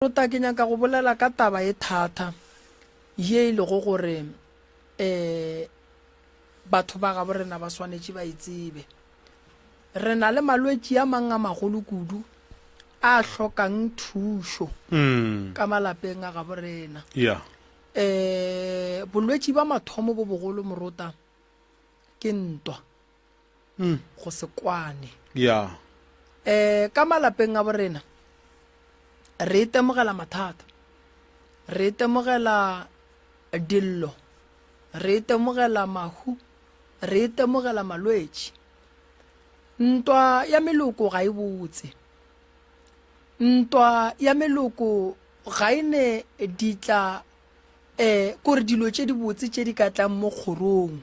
Rota ke nyaka go bolela ka taba e thata ye ile go gore batho ba ga borena ba swanetse ba itsebe re na le malwetsi a mang a magolo kudu a hlokang thušo ka malapeng a ga borena bolwetsi ba mathomo bo bogolo morota ke ntwa go se kwane ka malapeng a borena re itemogela mathata re itemogela dillo re itemogela mahu re itemogela malwetsi ntwa ya meloko ga e botse ntwa ya meloko ga ine ditla kore dilo tše di botse tše di ka tlang mo kgorong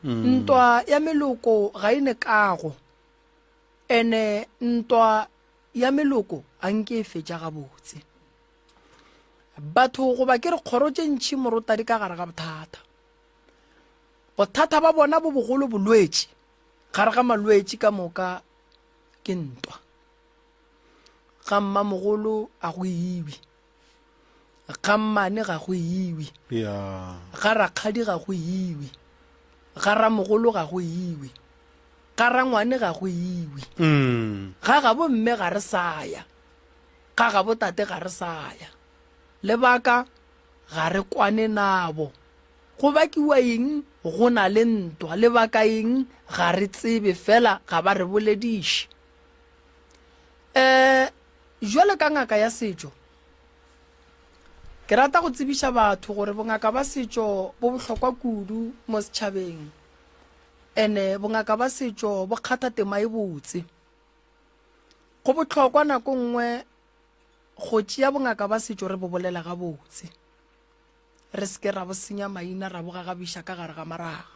ntwa ya meloko ga ine kago ene ntwa ya meloko a nke e fetša gabotse batho goba ke re kgoro tše ntšhi morota di ka gare ga bothata ba bona bo bogolo bolwetši gare ga malwetši ka moka ke ntwa ga mmamogolo a go iwi ga mmane ga go iwi ga rakgadi ga go iwi ga ramogolo ga go iwi ga rangwane ga go iwi ga gabo mme ga re saya ga gabo tate ga re saya lebaka ga re kwane nabo go bakiwa eng go na le ntwa lebaka eng ga re tsebe fela ga ba re bolediše jwale ka ngaka ya setšo ke rata go tsebiša batho gore bongaka ba setšo bo bohlokwa kudu mo setšhabeng ene bongaka ba setšo bo kgatha tema e botse go bohlokwa nako nngwe go tšea bongaka ba setšo re bo bolela ga botse re se ke ra bo senya maina ra bo gagabiša ka gare ga maraga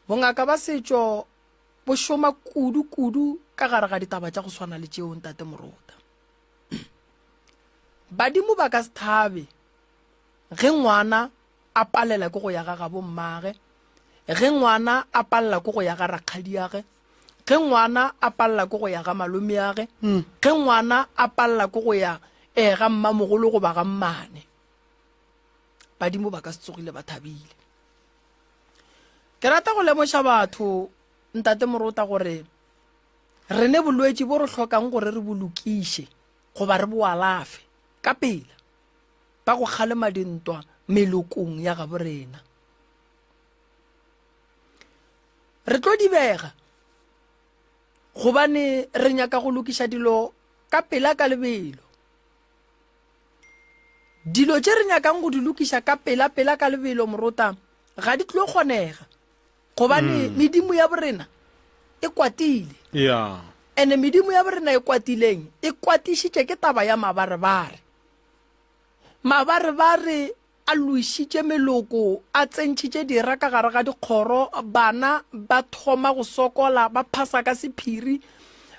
bongaka ba setšo bo šoma kudu ka gare ga ditaba tša go swana le tšeo ntate morota badimo ba ka se thabe ge ngwana a palela ke go ya ga gabo mmage ge ngwana a palela ke go ya ga rakgadi yage ge ngwana a palela ke go ya ga malome yage ge ngwana a palela ke go ya ga mmamogolo go ba ga mmane badimo ba ka se tsogile ba thabile ke rata go lemoša batho ntate morota gore re ne bolwetši bo re hlokang gore re bolokiše goba re bo alafe ka pela ba go kgalema dintwa melokong ya ga borena re tlo di bega gobane re nyaka go lokiša dilo ka pela ka lebelo dilo tše re nyakang go di lokiša ka pela ka lebelo morota ga di tlo kgonega gobane medimo ya borena e kwatile ene medimo ya borena e kwatileng e kwatišitše ke taba ya mabarebare a loišitše meloko a tsentšhitše dira ka gare ga dikgoro bana ba thoma go sokola ba phasa ka sephiri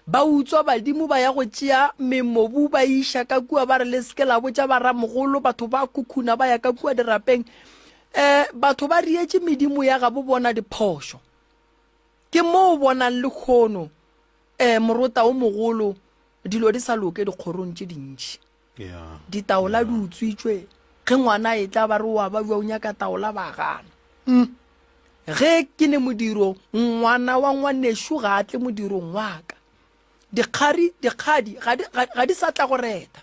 ba utswa badimo ba ya go tšea memobu ba iša ka kua ba re le seke la botša ba ramogolo batho ba kukhuna ba ya ka kua dirapeng batho ba rietše medimo ya ga bo bona diphošo ke moo o bonang le kgono morota o mogolo dilo di sa loke dikgorong tše dintši ditaola di utswitšwe ge ngwana e tla ba re wa ba bua o nyaka taola ba gana ge ke ne modiro ngwana wa ngwanešo ga a tle modirong wa ka dikgadi ga di sa tla go reta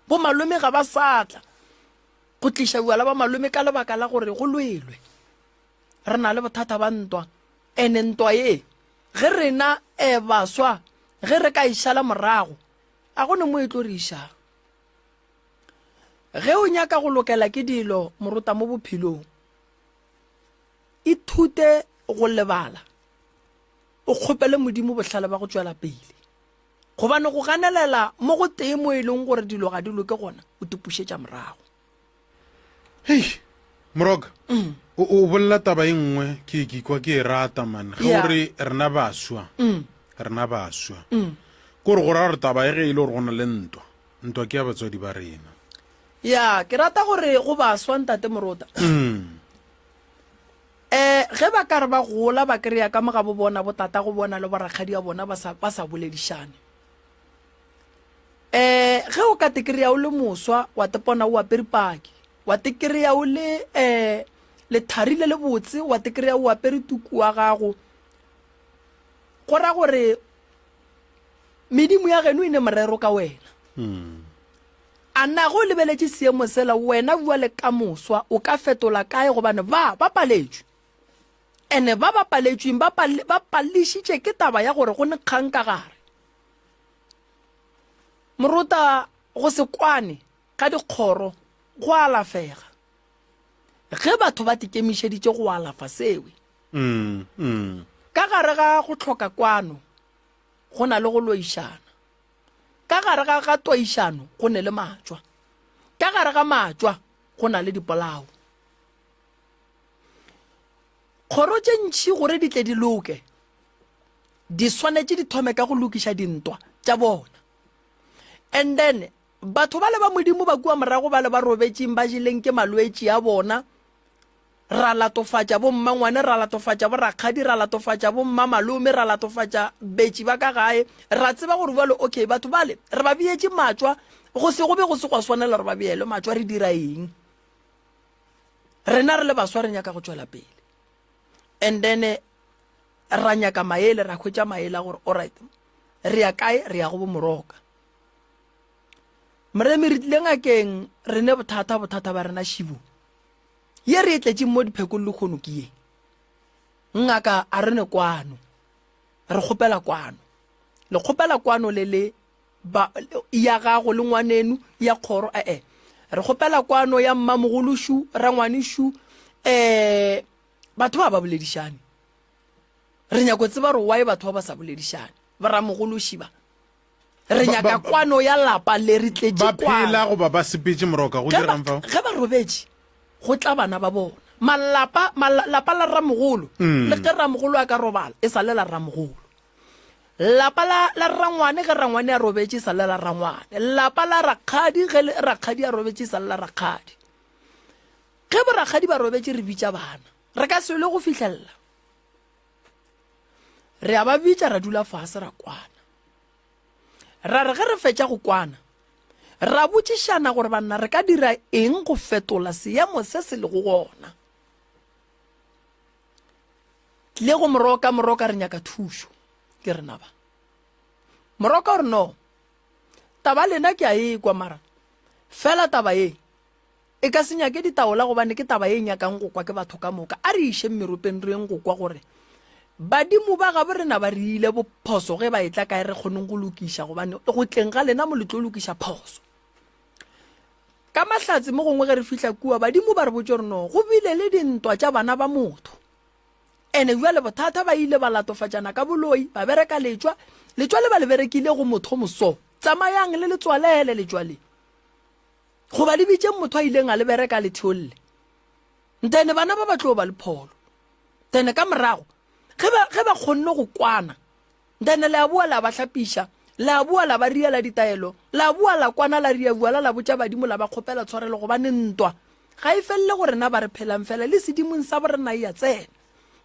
bo malome ga ba sa tla go tliša bua la ba malome ka lebaka la gore go lwelwe re na le bothata ba ntwa ene ntwa ye ge rena baswa ge re ka išala morago a gone mo e tlo re išang ge o nyaka go lokela ke dilo morota mo bophelong ithute go lebala o kgopele modimo bohlale ba go tšwela pele gobane go ganelela mo go tee mo e leng gore dilo ga di loke gona o tipušetša morago hei moroka o bolela taba e nngwe ke kwa ke e rata man ge gore rena baswa kore go ra gore taba e ge e le gore go na le ntwa ke ya batswadi ba rena ya ke rata gore go baswa ntate morota ge ba ka re ba gola ba kry-a ka moga bo bona botata go bona le borakgadi ya bona ba sa boledišane ge o ka tekry-a o le moswa wa tepona o apere paki wa tekry-a o le letharile le botse wa tekry-a o apere tuku wa gago go ra gore medimo ya geno e ne morero ka wena a na go lebeletse seemo sela wena bua le ka moswa o ka fetola kae gobane ba paletswe ene ba paletsweng ba palešitše ke taba ya gore go ne kgang ka gare moruta go se kwane ka dikgoro go alafega ge batho ba tikemišeditše go alafa sewe ka gare ga go tlhoka kwano go na le go loišana ka gare ga toišano go ne le matšwa ka gare ga matšwa go na le dipolao kgoro tše ntši gore di tle di loke di swanetše di thome ka go lokiša dintwa tša bona and then batho ba le ba modimo ba kua morago ba le ba robetšeng ba jeleng ke malwetši a bona ra latofatša bo mmangwane ra latofatša bo rakgadi ra latofatša bo mmamalome ra latofatša betši ba ka gae ra tseba gore bale okay batho bale re ba bietše matšwa go se go be go se go swanela re ba biele matšwa re dira eng rena re le baswa re nyaka go tšwela pele and then ra nyaka maele ra khwetša maele a gore alright re ya kae re ya go bo moroka moremi re tlile ngakeng re ne bothata ba rena šibo ye re etletše mo diphekong le kgono ke ye ngaka a re ne kwano re kgopela kwano le kgopela kwano le ya gago le ngwanenu ya kgoro re kgopela kwano ya mmamogolo shu rangwane shu batho ba boledišane re nyako tseba re why batho ba sa boledišane ba ramogolo shiba re nyaka kwano ya lapa le re tletše ba phela go ba sepetse moroka go dira mfa ge ba robetše go tla bana ba bona malapa la ramogolo le ge ramogolo a ka robala e sa le la ramogolo lapa la rangwane ge rangwane a robetše e sa le la rangwane lapa la rakgadi ge rakgadi a robetše e sa le la rakgadi ge bo rakgadi ba robetše re bitša bana re ka se le go fihlelela re a ba bitša ra dula fase ra kwana ra re ge re fetša go kwana ra botšišana gore banna re ka dira eng go fetola seemo se se le go gona tlile go moroka re nyaka thušo ke re na ba moroka gore no taba lena ke a ekwa mara fela taba e ka se nyake ditaola gobane ke taba e nyakang go kwa ke batho ka moka a re iše meropeng re eng go kwa gore badimo ba gabe rena ba re ile bophoso ge ba etla kae re kgoneng go lokiša gobane go tleng ga lena mo le tlo lokiša phoso ka mahlatse mo gongwe ge re fihla kua badimo ba re botse gore no go bile le dintwa tša bana ba motho ene jwale bothata ba ile ba latofatšana ka boloi ba bereka letšwa le ba le berekile go motho moso tsamayang le letswalele letšwale go ba le bitšeng motho a ileng a le bereka le theolle ntene bana ba tlo ba le pholo tene ka morago ge ba kgonne go kwana ntene le a bua la ba hlapiša la bua la ba riela ditaelo la bua la kwana la ria bua la botša badimo la ba kgopela tshwarelo go ba ne ntwa ga e felele gore na ba re phelang fela le sedimong sa borena e ya tsena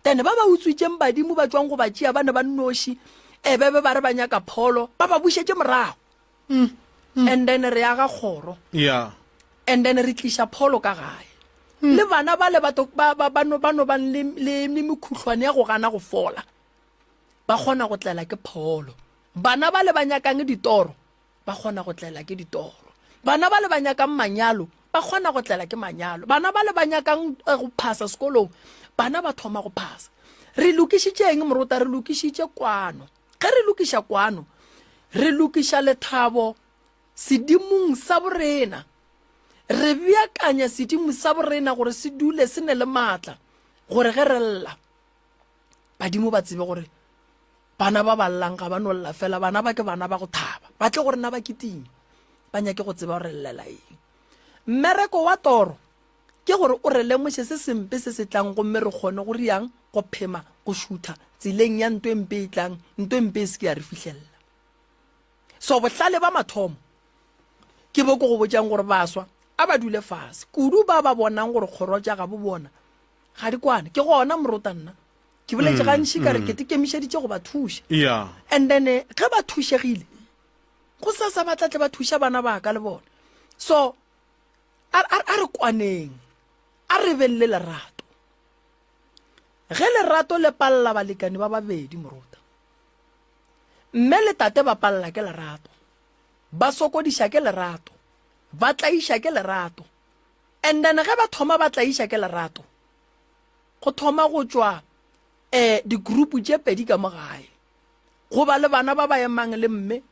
tene ba utswitšeng badimo ba tswang go ba tšea ba ne ba nnoši bebe ba re ba nyaka pholo ba bušetše morago and then re aga kgoro and then re tliša pholo ka gae le bana ba le bano ba le mekhutlhwane ya go gana go fola ba kgona go tlela ke pholo bana ba le ba nyakang ditoro ba kgona go tlela ke ditoro bana ba le ba nyakang manyalo ba kgona go tlela ke manyalo bana ba le ba nyakang go phasa sekolong bana ba thoma go phasa re lokišitšeng morota re lokišitše kwano ge re lokiša kwano re lokiša lethabo sedimong sa borena re beakanya sedimo sa borena gore se dule se ne le maatla gore ge re lla badimo ba tsebe gore bana ba ballang ga ba no lla fela bana ba ke bana ba go thaba ba tle gore na ba kiting ba nyake go tseba gore llela eng mmereko wa toro ke gore o re lemoše se sempe se se tlang gomme re kgone go riang go phema go šutha tseleng ya ntwe mpe e tlang ntwe mpe se ke ya re fihlelela so bohlale ba mathomo ke bo go botjang gore baswa a ba dule fase kudu ba bonang gore kgoro tša ga bo bona ga di kwane ke gona morota nna ke boletše gantši ka re ke tekemišeditše go ba thuša and then ge ba thušegile go sa ba tlatle ba thusha bana ba ka le bona so a re kwaneng a re belle lerato ge lerato le palla balekane ba babedi moruta mme le tate ba palla ke lerato ba sokodisha ke lerato ba tlaisha ke lerato and then ge ba thoma ba tlaisha ke lerato go thoma go tswa di group tše pedi ka mogae go ba le bana ba ba emang le mme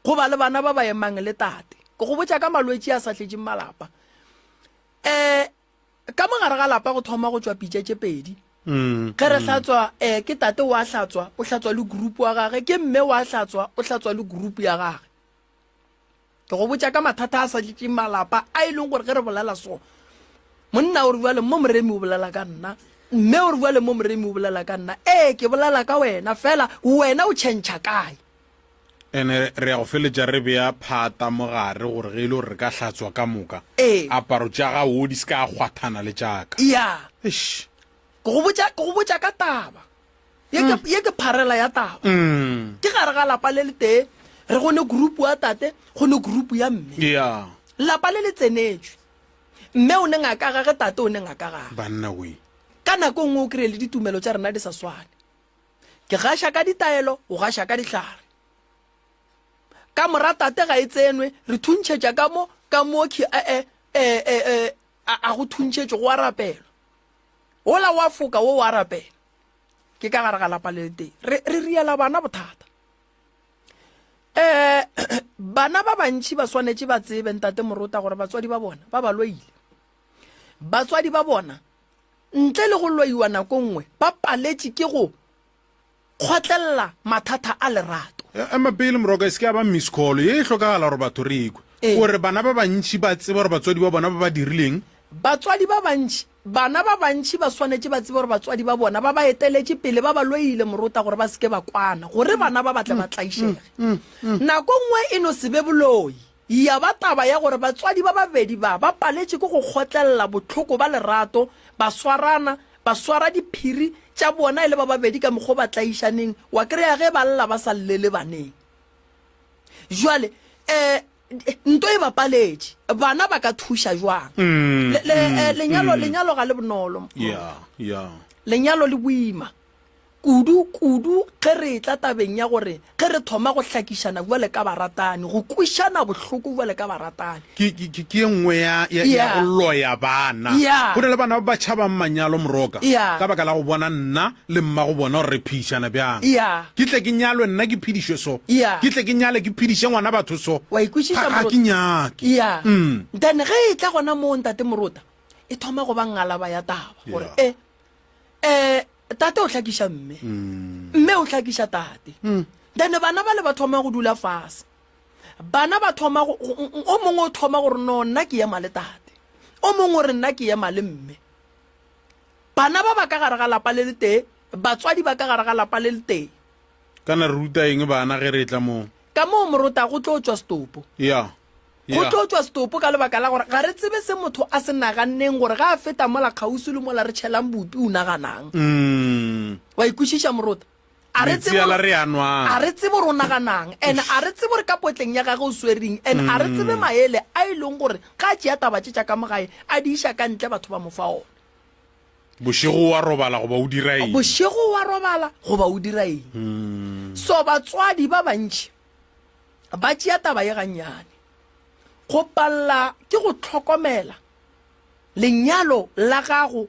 go ba le bana ba ba emang le tate go botša ka malwetse a sa tletšeng malapa ka mogare ga lapa go thoma go tswa pitše tše pedi ge re hlatswa ke tate wa hlatswa o hlatswa le group wa gage ke mme wa hlatswa o hlatswa le group ya gage ke go botša ka mathata a sa tletšeng malapa a e leng gore ge re bolela so monna o re bua le mo moremi o bolela ka nna mme o re bua le mo moremi o bolela ka nna ke bolela ka wena fela wena o tšhentšha kae ene re ya go feletša re beya phata mogare gore ge e le gore re ka hlatswa ka moka aparo tša ga o di se ka kgwathana le tšaka ya ke go botša ka taba ye ke pharela ya taba ke gare ga lapa le le tee re gone group wa tate gone group ya mme lapa le le tsenetšwe mme o ne ngaka gage tate o ne ngaka gage banna we ka nako nngwe o kry-e le ditumelo tša rena di sa swane ke gaša ka ditaelo o gaša ka dihlare ka mora tate ga e tsenwe re thuntšhetša ka mo a go thuntšhetše go arapelwa ola wa foka wo wa arapela ke ka gare ga lapa le teng re riela bana bothata bana ba bantši ba swanetše ba tsebe ntate moruta gore batswadi ba bona ba ba loile batswadi ba bona ntle le go loiwa nako nngwe ba paletše ke go kgotlelela mathata a lerato mapele moroka e se ke ya ba miss call ye e tlhokagala gore batho re ikwe gore bana ba bantši ba tsebe gore batswadi ba bona ba ba dirileng bana ba bantši ba swanetše ba tsebe gore batswadi ba bona ba ba eteletše pele ba ba loile moruta gore ba seke ba kwana gore bana ba batle ba tlaišege nako nngwe e no se be boloi ya ba taba ya gore batswadi ba babedi ba paletše ke go kgotlelela botlhoko ba lerato ba swarana ba swara diphiri tša bona e le ba babedi ka mokgwa ba tlaišaneng wa kry-a ge ba lla ba sa llele baneng jwale nto e bapaletše bana ba ka thuša jwang lenyalo ga le bonolo lenyalo le boima kudu ge re tla tabeng ya gore ge re thoma go hlakišana buale ka baratane go kwišana bohloko buale ka baratane ke nngwe ya go loya bana go na le bana ba ba tšhabang manyalo moroka ka baka la go bona nna le mma go bona gore re phišana bjang ke tle ke nyalwe nna ke phedišwe so ke tle ke nyale ke phediše ngwana batho so ga ke nyake then ge e tla gona mo ntate moruta e thoma go ba ngalaba ya taba gore tate o hlakiša mme o hlakiša tate then bana ba le ba thoma go dula fase bana ba thoma o mongwe o thoma gore no nna ke ema le tate o mongwe re nna ke ema le mme bana ba ka gare ga lapa le le tee batswadi ba ka gare ga lapa le le tee kana re ruta eng bana ge re tla mo ka moo moruta go tlo tswa stopo go tlo tswa stopo ka lebaka la gore ga re tsebe se motho a se naganneng gore ga a feta mola kgausi le mola re tšhelang bupi o naganang wa ikwešiša moruta a re tsebe gore o naganang and a re tsebe gore ka potleng ya gage o swereng and a re tsebe maele a e leng gore ga a tšea taba tše tša ka mogae a di iša ka ntle batho ba mofa ona bošego wa robala goba o dira eng goba o dira eng so batswadi ba bantši ba tšea taba ye gannyane go palla ke go tlhokomela lenyalo la gago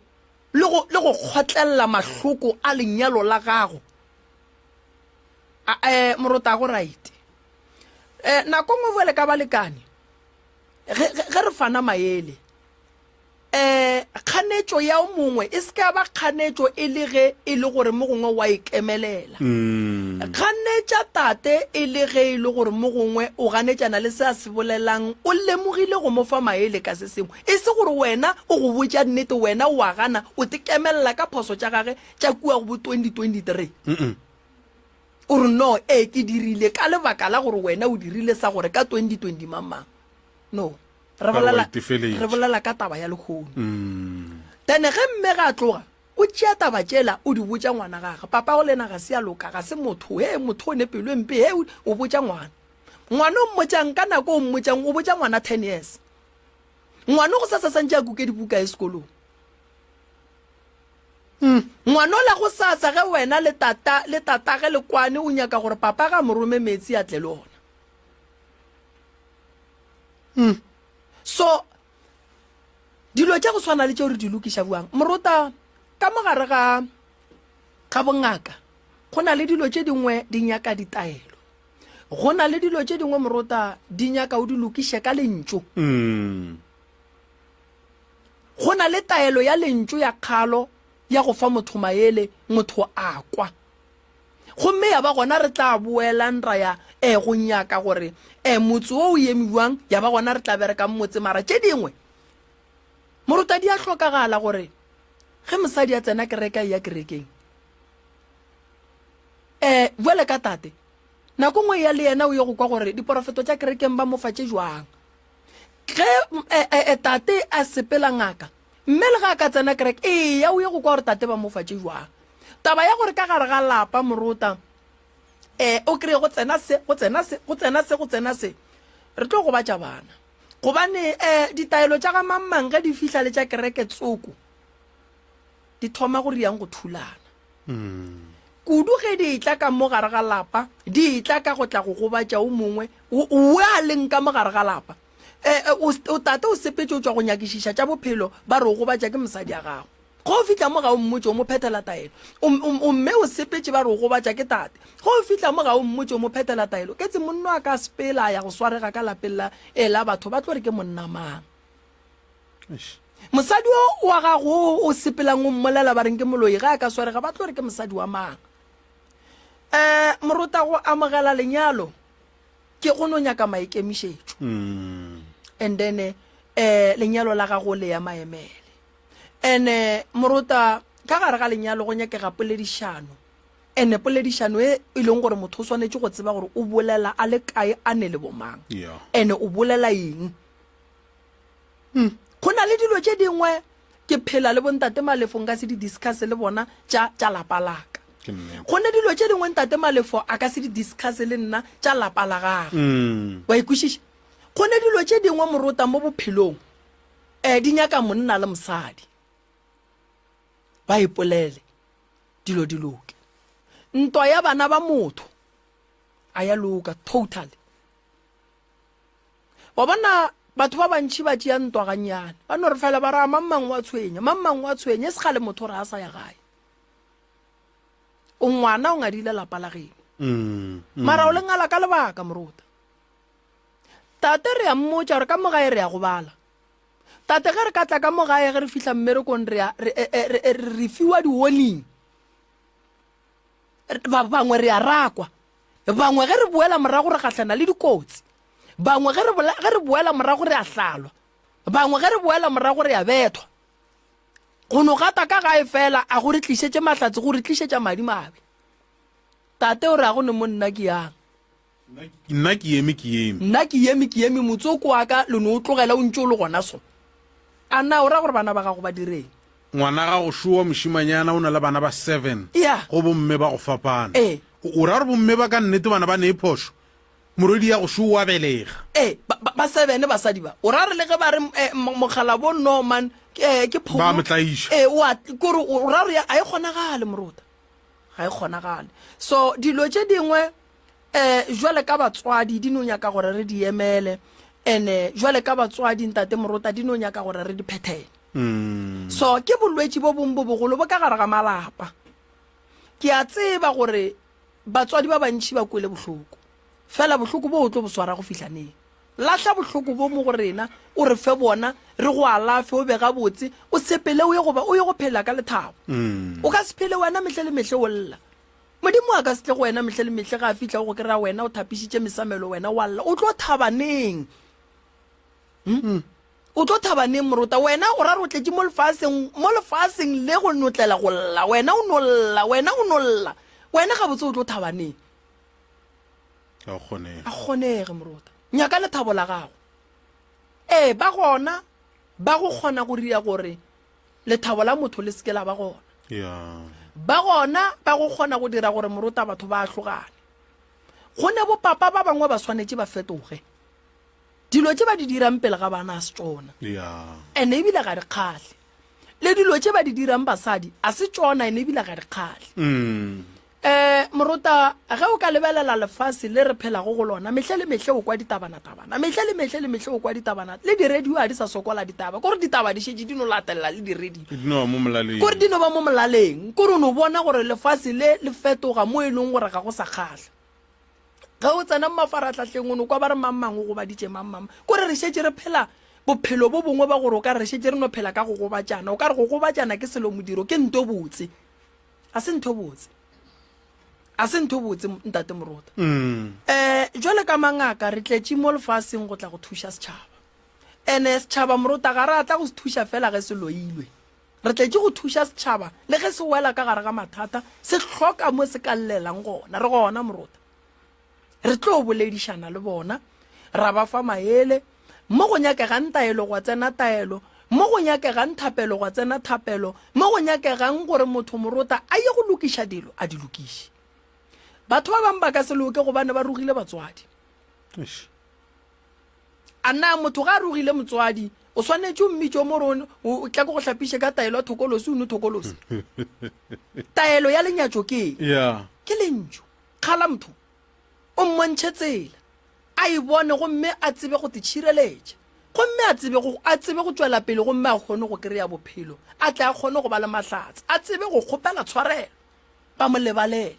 le go kgotlelela mahloko a lenyalo la gago moruta go right nako nngwe boele ka balekane ge re fana maele kganetšo ya o mongwe e se ka ba kganetšo e le ge e le gore mo gongwe wa ikemelela kganetša tate e le ge e le gore mo gongwe o ganetšana le se a se bolelang o lemogile go mo fa maele ka se sengwe e se gore wena o go botša nnete wena o a gana o tekemelela ka phoso tša gage tša kua go bo 2023 o re no ke dirile ka lebaka la gore wena o dirile sa gore ka 2020 mamang no re bolela ka taba ya lekgono then ge mme ga tloga o tšea taba tšela o di botša ngwana gage papa go lena ga se ya loka ga se motho motho o ne pelo mpe o botša ngwana ngwana o mmotsang ka nako o mmotsang o botsa ngwana 10 years ngwana go sa santse a kuke dibuka e sekolong ngwana o la go sasa ge wena le tata ge le kwane o nyaka gore papa ga morome metsi a tle le ona so dilo tša go swana le tšeo re di lokiša buang moruta ka mogare ga bongaka go na le dilo tše dingwe di nyaka ditaelo go na le dilo tše dingwe moruta di nyaka o di lokiše ka lentšu go na le taelo ya lentšu ya kgalo ya go fa motho maele motho a kwa gomme ya ba gona re tla boela nra ya go nyaka gore motse o emiwang ya ba gona re tla bereka mmotse mara tše dingwe moruta di a hlokagala gore ge mosadi a tsena kereka ya kerekeng jwale ka tate nako ngwe ya le yena o ye go kwa gore diporofeto tša kerekeng ba mo fatše jwang ge tate a sepela ngaka mme le ga ka tsena kereke ya o ye go kwa gore tate ba mo fatše jwang taba ya gore ka gare ga lapa moruta o kry go tsena se re tlo go batša bana gobane ditaelo tša ga mammang ge di fihla le tša kereke tsoko di thoma go riang go thulana kudu ge di tla ka mo gare ga lapa di tla ka go tla go gobatša o mongwe o a leng ka mo gare ga lapa o tate o sepetse o tswa go nyakišiša tša bophelo ba re o gobatša ke mosadi ya gago go fihla mo ga o mmotse o mo phethela taelo o mme o sepetse ba re o gobatša ke tate go fihla mo ga o mmotse o mo phethela taelo ke tse monno a ka sepela ya go swarega ka lapeng la batho ba tlo re ke monna mang mosadi wa gago o sepelang o mmolela ba reng ke moloi ga a ka swarega ba tlo re ke mosadi wa mang moruta go amogela lenyalo ke go no nyaka maikemišetšo and then lenyalo la gago le ya maemele ene moruta ka gare ga lenyalo go nyakega poledišano ene poledišano e leng gore motho o swanetše go tseba gore o bolela a le kae a ne le bomang ene o bolela eng go na le dilo tše dingwe ke phela le bontate malefo nka se di discuss le bona tša lapa laka go ne dilo tše dingwe ntate malefo a ka se di discuss le nna tša lapa la gagwe wa ikwešiša go ne dilo tše dingwe moruta mo bophelong di nyaka monna le mosadi ba ipolele dilo di loke ntwa ya bana ba motho a ya loka totally wa bona batho ba bantši ba tšea ntwa gannyane ba no re fela ba raa mammang wa tshwenya e se gale motho re a sa ya gae o ngwana o ngadile lapa la geno mara o le ngala ka lebaka moruta tate re ya mmotša gore ka mogae re ya go bala tate ge re ka tla ka mogae ge re fihla mmerekong re fiwa di-warning bangwe re ya rakwa bangwe ge re boela morago re gatlhana le dikotsi bangwe ge re boela morago re a hlalwa bangwe ge re boela morago re a bethwa go no gata ka gae fela a go re tlišetše mahlatse go re tlišetša madimabe tate o re a go ne mo nna ke yang nna ke eme motsoko wa ka le no o tlogela o ntse o le gona so a nna o ra gore bana ba gago ba direng ngwana ga go šowa mošimanyana o na le bana ba 7 go bomme ba go fapana o ra gore bomme ba ka nnete bana ba ne phošo morodi ya go šowa belega ba 7 basadi ba o ra re le ge ba re mogala bo norman ke ba motlaiša kore o ra re a e kgonagale moruta ga e kgonagale so dilo tše dingwe jwale ka batswadi di no nyaka gore re di emele ene jwale ka batswadi ntate moruta di no nyaka gore re di phethele so ke bolwetši bo bongwe bo bogolo bo ka gare ga malapa ke a tseba gore batswadi ba bantši ba kwele bohloko fela bohloko bo o tlo bo swara go fihlaneng lahla bohloko bo mo go rena o re fe bona re go alafe o bega botse o sepele o ye go phela ka lethabo o ka se phele wena mehle le mehle o lla modimo a ka se tle go wena mehle le mehle ga a fihla go kry-a wena o thapišitše mesamelo wena wa lla o tlo thabaneng o tlo thabaneng moruta wena o ra re o tletše mo lefaseng le go notlela go lla wena o nolla wena ga botse o tlo thabaneng a kgonege moruta nyaka lethabo la gago ba gona ba go kgona go ria gore lethabo la motho le seke la ba gona ba gona ba go kgona go dira gore moruta batho ba tlogane go ne bopapa ba bangwe ba tshwanetse ba fetoge dilo tse ba di dirang pele ga bana a se tsona ene ebile ga di kgale le dilo tse ba di dirang basadi a se tsona ene ebile ga di kgale moruta ge o ka lebelela lefase le re phelago go lona metlhe le metlhe o kwa ditabana-tabana metlhe le metlhe o kwa ditabana le di-radio a di sa sokola ditaba kore ditaba di šetse di no latelela le di-radio kore di no ba mo molaleng kore o no bona gore lefase le le fetoga mo e leng gore ga go sa kgatlha ga o tsena mafaratlhatlheng o no kwa ba re mang go ba ditše mang kore re šetse re phela bophelo bo bongwe ba gore o ka re šetse re no phela ka go gobatšana o ka re go gobatšana ke selo modiro ke nto botse a se ntho botse ntate Moruta jwale ka mangaka re tletše mo lefaseng go tla go thuša setšhaba ene setšhaba Moruta ga re tla go se thuša fela ge se loilwe re tletše go thuša setšhaba le ge se wela ka gare ga mathata se hloka mo se ka llelang gona re gona Moruta re tlo boledišana le bona ra ba fa maele mo go nyakegang taelo go tsena taelo mo go nyakegang thapelo go tsena thapelo mo go nyakegang gore motho Moruta a ye go lokiša dilo a di lokiše batho ba bang ba ka se loke gobane ba rugile batswadi a na motho ga a rugile motswadi o swanetse o mmitše mo rone o tla go hlapiše ka taelo ya thokolosi o ne thokolosi taelo ya lenyatšo ke lentšo kgala motho o mmontšhe tsela a e bone gomme a tsebe go titšhireletša gomme a tsebe go tšwela pele gomme a kgone go kry-a bophelo a tla a kgone go ba le mahlatse a tsebe go kgopela tshwarelo ba mo lebalele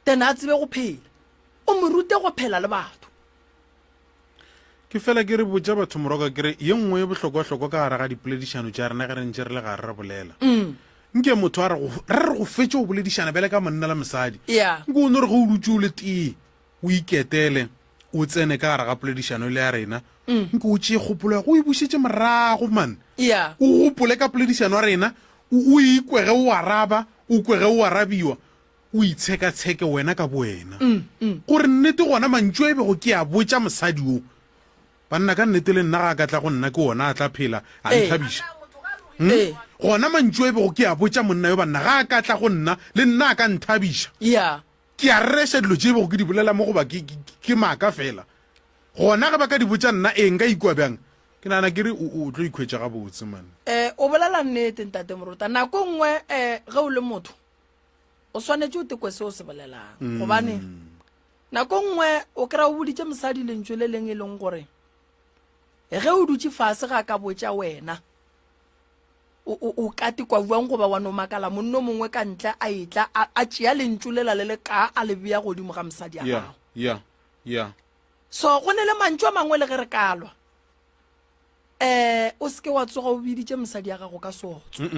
tena a tsebe go phela o mo rute go phela le batho ke fela ke re botša batho moroka kere ye nngwe ye bohlokwa-hlokwa ka gare ga dipoledišano tša rena ge re ntše re le gare re bolela nke motho re re go fetse go boledišana bele ka monna la mosadi nke o ne re go o dutse o le tee o iketele o tsene ka gare ga poledišano le ya rena nke o tšee kgopolo ya go e bušetse morago man o gopole ka poledišano ya rena o ikwege o araba o kwege o arabiwa o itsheka-tsheke wena ka boena gore nnete gona mantšu e bego ke a botša mosadi o banna ka nnete le nna ga ka tla go nna ke ona a tla phela a nthabiša gona mantšu e bego ke a botša monna yo banna ga ka tla go nna le nna a ka nthabiša ke a reša dilo tše bego ke di bolela mo goba ke maaka fela gona ge ba ka di botša nna nka ikwa bjang ke nana ke re o tlo ikhwetša ga botse man o bolela nnete ntate Moruta nako nngwe ge o le motho o swanetse o tekwe se o se bolelang gobane nako nngwe o kry-a o boditše mosadi lentšwe le leng e leng gore ge o dutše fase ga ka botša wena o ka tikwa buang goba wa no makala monno mongwe ka ntle a etla a tšea lentšwe lela le le ka a le beya godimo ga mosadi ya gago so go ne le mantšu a mangwe le ge re kalwa o seke wa tsoga o biditše mosadi ya gago ka sotso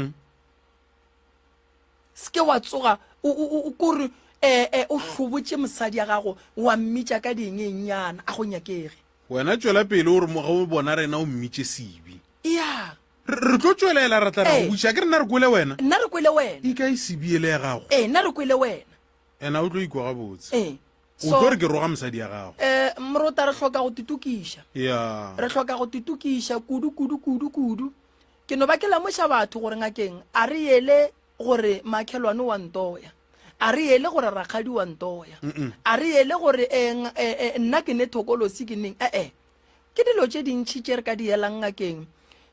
seke wa tsoga kore o hlobotše mosadi ya gago wa mmitša ka diengenyana a go nyakege wena tšwela pele gore moga o bona rena o mmitše sebi re tlo tšwelela ra tla ra go buša ke re nna re kwele wena e ka e sebi ele ya gago nna re kwele wena ena o tlo ikwa gabotse o tlo re ke roga mosadi ya gago Moruta re hloka go titukiša re hloka go titukiša kudu ke no ba ke lamoša batho gore ngakeng a re yele gore makhelwane wa ntoya a re yele gore rakgadi wa ntoya a re yele gore nna ke ne thokolosi ke neng ke dilo tše dintšhi tše re ka di yelang ngakeng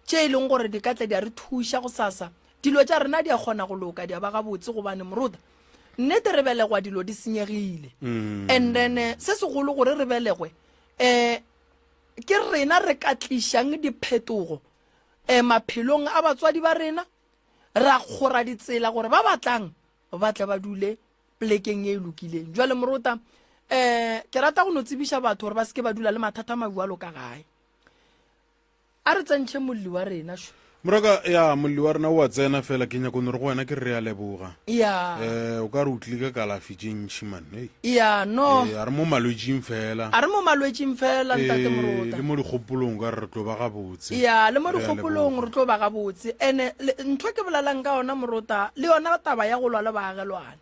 tše e leng gore di ka tla di a re thuša go sasa dilo tša rena di a kgona go loka di a ba gabotse gobane Moruta nnete re belegwa dilo di senyegile and then se segolo gore re belegwe ke rena re ka tlišang diphetogo maphelong a batswadi ba rena ra kgora ditsela gore ba batlang ba tla ba dule plekeng e lokileng jwale Moruta ke rata go no tsebiša batho gore ba seke ba dula le mathata mabualo ka gae a re tsentšhe molli wa rena moroka molli wa rena o wa tsena fela ke nyako ne re go wena ke re ya leboga o ka re o tlile ka kalafi tše ntšhi man a re mo malwetšing fela ntate Moruta le mo dikgopolong ka re tlo ba gabotse le mo dikgopolong re tlo ba gabotse ene ntho ke bolelang ka yona Moruta le yona taba ya go lwa le baagelwane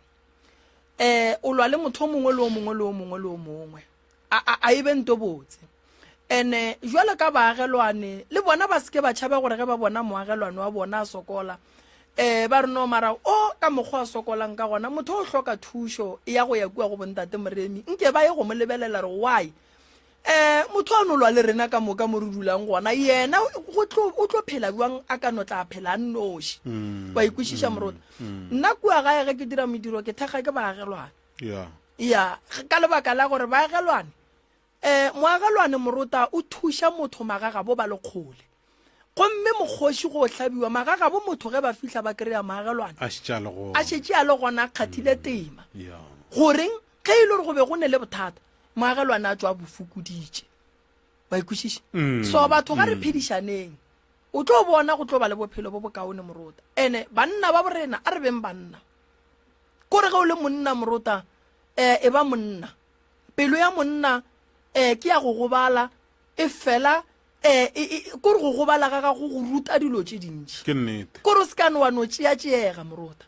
o lwa le motho mongwe le o mongwe a e be nto botse ene jwale ka baagelwane le bona ba seke ba tšhaba gore ge ba bona moagelwane wa bona a sokola ba re no mara o ka mokgwa a sokolang ka gona motho o hloka thušo ya go ya kua go bontate moremi nke ba ye go mo lebelela re why motho a nolwa le rena ka moka mo re dulang gona yena o tlo phela jwang a ka no tla phela a nnoši wa ikwešiša morota nna kua gae ge ke dira mediro ke thekga ke baagelwane ya ka lebaka la gore baagelwane moagelwane morota o thuša motho magagabo ba lekgole gomme mokgoši go hlabiwa magagabo motho ge ba fihla ba kry-a maagelwane a šetše a le gona kgathile tema goreng ge e le gore go be go ne le bothata maagelwane a tswa bofokoditše ba ikwešiše so batho ga re phedišaneng o tlo bona go tlo ba le bophelo bo bokaone morota ene banna ba borena a re beng banna kore ge o le monna morota e ba monna pelo ya monna ke ya go gobala e fela kore go gobala ga gago go ruta dilo tše dintši kore o se kane wa no tšeatšeega morota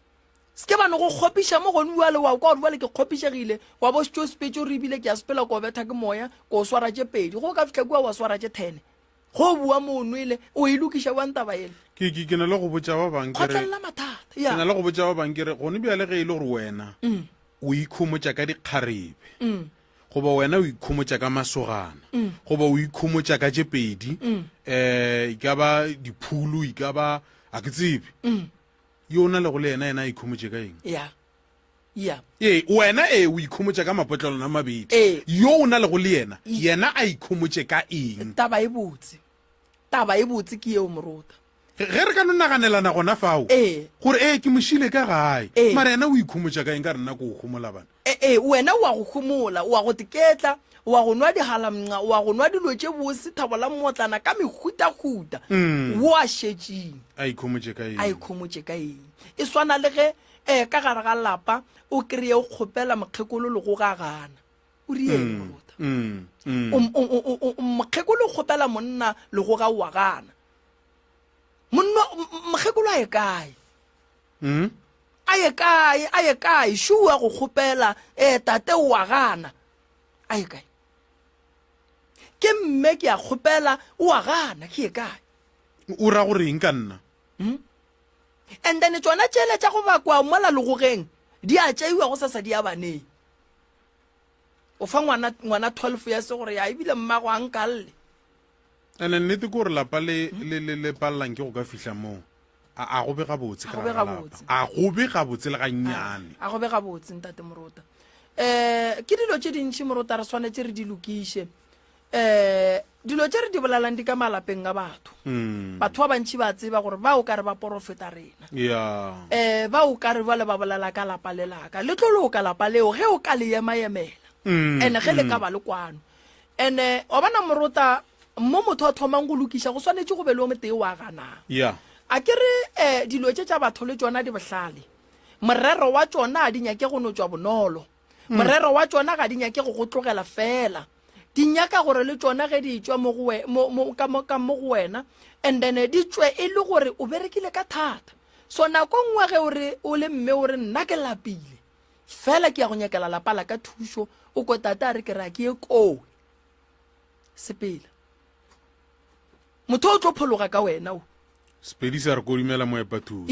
se ke bane go kgopiša mo gone uale wa kwa gore ke kgopišegile wa bo setšo sepetse o re ebile ke a sepela ko betha ke moya ko o swara tše pedi go ka fitlha kua wa swara tše 10 go bua moonwele o e lokiša wantaba ele ke na le go botša ba bangkgotlhelela mathata ke na le go botša ba bankere gone bjale ge e le gore wena o ikhomotša ka dikgarebe goba wena o ikhomotša ka masogana goba o ikhomotša ka tše pedi e ka ba diphulu e ka ba a ke tsebe yo na le go le yena ikhomotše ka eng wena o ikhomotša ka mapotlelona mabedi yo o na le go le yena a ikhomotše ka eng taba e botse ke eo morota ge re ka no naganelana gona fao gore ke mošile ka gae mara yena o ikhomotša ka eng ka rena ko o gomola bana wena wa go gomola wa go teketla wa go nwa dihalamnga wa go nwa dilo tše bose thabola motlana ka mehutahuta wo a šetšeng a ikhomotše ka eng e swana le ge ka gare ga lapa o kry-e o kgopela mokgekolo le go gagana o rieng morota mokgekolo o kgopela monna le go ga wa gana mokgekolo a ye kae šua go kgopela tate wa gana a ye kae ke mme ke a kgopela wa gana ke ye kae o ra gore eng ka nna and then tsona tšele tša go bakwa mola legogeng di a tšeiwa go sasa di a baneng o fa ngwana 12 ya se gore ya ebile mmago a nkalle ene nnete ke gore lapa le palelang ke go ka fihla moo a go be gabotse le ga nnyane a go be gabotse ntate morota ke dilo tše dintši morota re swanetse re di lokiše dilo tše re di bolalang di ka malapeng a batho ba bantši ba tseba gore ba o ka re ba porofeta rena ba o ka re ba le ba bolela ka lapa le laka le tlo le o ka lapa leo ge o ka le emaemela ene ge le ka ba le kwano ene wa bana morota mo motho a thomang go lokiša go swanetse go be le o motee wa ganang a ke re dilo tše tša batho le tšona di bohlale morero wa tšona a di nyake go no tšwa bonolo morero wa tšona ga di nyake go go tlogela fela di nyaka gore le tšona ge di tšwa ka mo go wena and then di tšwe e le gore o berekile ka thata so nako nngwe ge ore o le mme o re nna ke lapile fela ke ya go nyakela lapala ka thušo o ko tata a re ke ra ke ye kowe sepela motho o tlo phologa ka wena o sepedi sa re kodimela moepathuo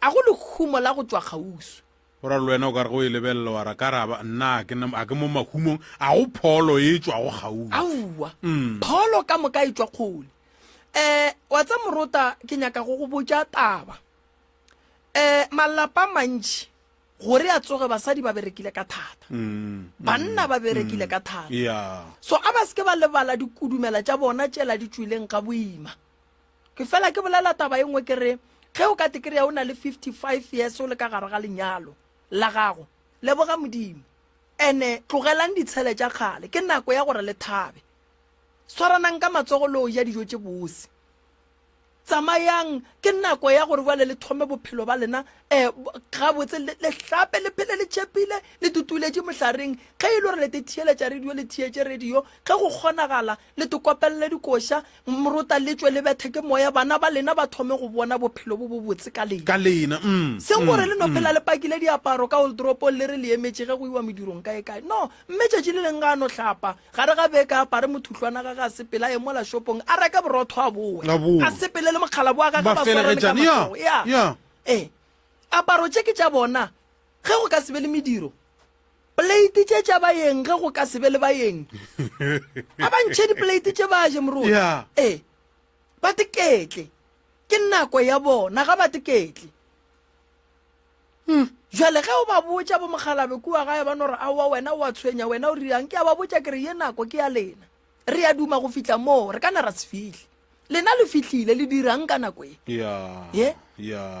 a go le khumo la go tswa kgausu ora le wena o ka re go e lebelela wa ra ka raba nna a ke mo mahumong a go pholo e tswa go gausu aua pholo ka moka e tswa kgole wa tsa morota ke nyaka go botša taba malapa mantši gore a tsoge basadi ba berekile ka thata banna ba berekile ka thata so a ba seke ba lebala dikudumela tša bona tšela di tswileng ka boima ke fela ke bolela taba e nngwe ke re ge o ka tekry-a o na le 55 years o le ka gare ga lenyalo la gago leboga modimo ene tlogelang ditshele tša kgale ke nako ya gore le thabe swaranang ka matsogo le o ja dijo tše bose tsamayang ke nako ya gore bale le thome bophelo ba lena gabotse le hlape le phele le tšhepile le tutuletše mohlareng ge e le gore le tethiele tša radio le thietše radio ge go kgonagala le tekopelele dikoša morota le tswe le bethe ke moya bana ba lena ba thome go bona bophelo bo bo botse ka lena seng gore le no phela le pakile diaparo ka oldropo le re le emetše ge go iwa medirong kae no mme tšatši le leng ga no hlapa gare ga beka apare mothutlwana ga ga sepela e mola shopong a reka borotho a boe a sepele le mokgalabo wa ga ba felegetšana aparo tše ke tša bona ge go ka se be le mediro plate tše tša baeng ge go ka se be le baeng a bantšhe diplate tše ba je moruta ba teketle ke nako ya bona ga ba teketle jale ge o ba botša bo mogalabe kua gae ba no re aowa wena o a tshwenya wena o riang ke a ba botša ke re ye nako ke ya lena re ya duma go fitlha moo re ka na ra se fitlhe lena le fitlhile le dirang ka nako e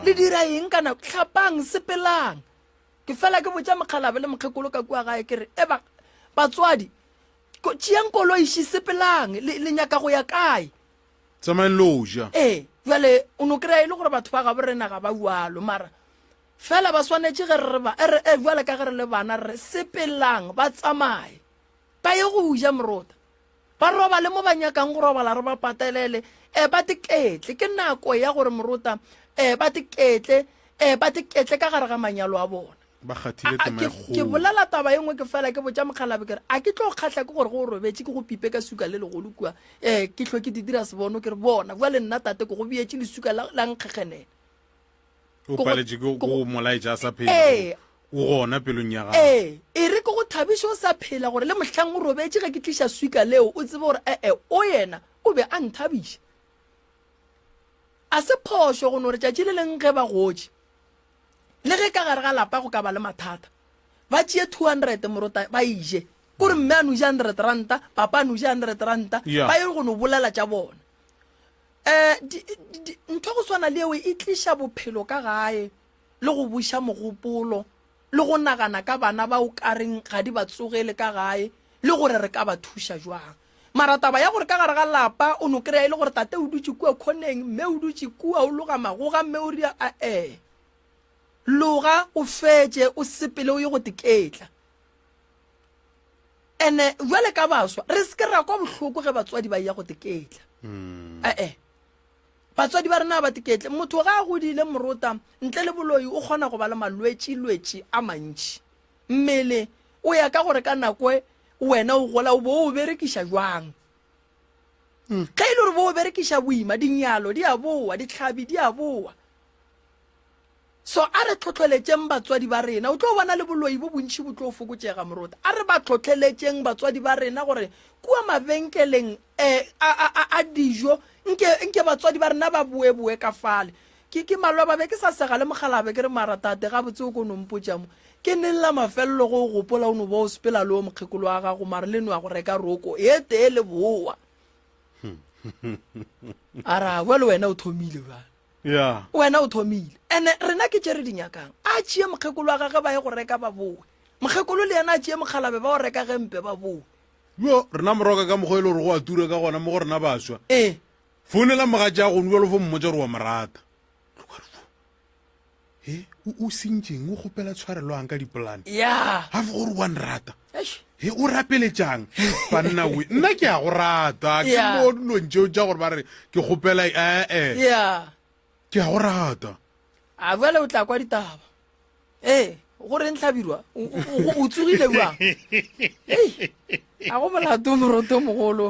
le dira eng ka nako tlhapang sepelang ke fela ke botša mogalabe le mokgekolo ka kua gae ke re eba batswadi tšeang koloiši sepelang le nyaka go ya kae tsamaeng loja jale o no kry-a e le gore batho ba gabo rena ga ba ualo mara fela ba swanetše ge re jale ka ge re le bana re sepelang ba tsamaye ba ye go uja morota ba roba le mo ba nyakang go robala re ba patelele ba teketle ke nako ya gore morota ba teketle ka gare ga manyalo a bona ba kgathile ke bolela taba engwe ke fela ke botša mogalabe kere a ke tlo kgatlha ke gore go robetse ke go pipe ka suka le legolo kua ke tlho ke di dira se bono ke re bona bua le nna tate ke go bietse lesuka la nkgegenela o paletše go molaetša a sa phela o gona pelong ya gago e re ke go thabiše o sa phela gore le mohlang o robetse ge ke tliša suka leo o tsebe gore o yena o be a nthabiša a se phošo go no re tšatši le leng ge ba gotše le ge ka gare ga lapa go ka ba le mathata ba tšee 200 morota ba ije kore mme a noja 100 ranta papa a noja 100 ranta ba ye go no bolela tša bona ntho go swana le eo e tliša bophelo ka gae le go buša mogopolo le go nagana ka bana ba o kareng ga di ba tsogele ka gae le gore re ka ba thuša jwang mara taba ya gore ka gare ga lapa o no kry-a e le gore tate o dutse kua kgoneng mme o dutse kua o loga magoga mme o ria loga o fetse o sepele o ye go teketla ene jwale ka baswa re se ke ra kwa bohloko ge batswadi ba ya go teketla batswadi ba rena ba teketle motho ga a godile morota ntle le boloi o kgona go ba le malwetši a mantši mmele o ya ka gore ka nakwe wena o gola o bo o berekiša jwang ge e le gore bo o berekiša boima dinyalo di a boa ditlhabi di a boa so a re tlhotlheletšeng batswadi ba rena o tlo bona le boloi bo bontšhi bo tlo fokotšega morota a re ba tlhotlheletšeng batswadi ba rena gore kua mabenkeleng a dijo nke batswadi ba rena ba boe ka fale ke malwa ba be ke sa sega le mogalabe ke re maratate ga botse o ko nompotša mo ke nella mafelelo go gopola o no bo o sepela le o mokgekolo wa gago mare le no ya go reka roko e tee le boa a ra bua le wena o thomile bana wena o thomile ene rena ke tšere dinyakang a tšee mokgekolo wa gage ba ye go reka ba boe mokgekolo le yena a tšee mogalabe ba go reka gempe ba boe yo rena moroka ka mokgwa e le gore go a tura ka gona mo go rena baswa founela mogatša go nbjalo fo mmotsa gore wa morata o sentšeng o kgopela tshwarelwang ka dipolane ga fo gore wa nrata o rapeletšang banna we nna ke a go rata ke mo dilong tšeo tša gore ba re ke kgopela ke a go rata a bjale o tla kwa ditaba gore ntlhabirwa o tsogile bjang a go molato moroto mogolo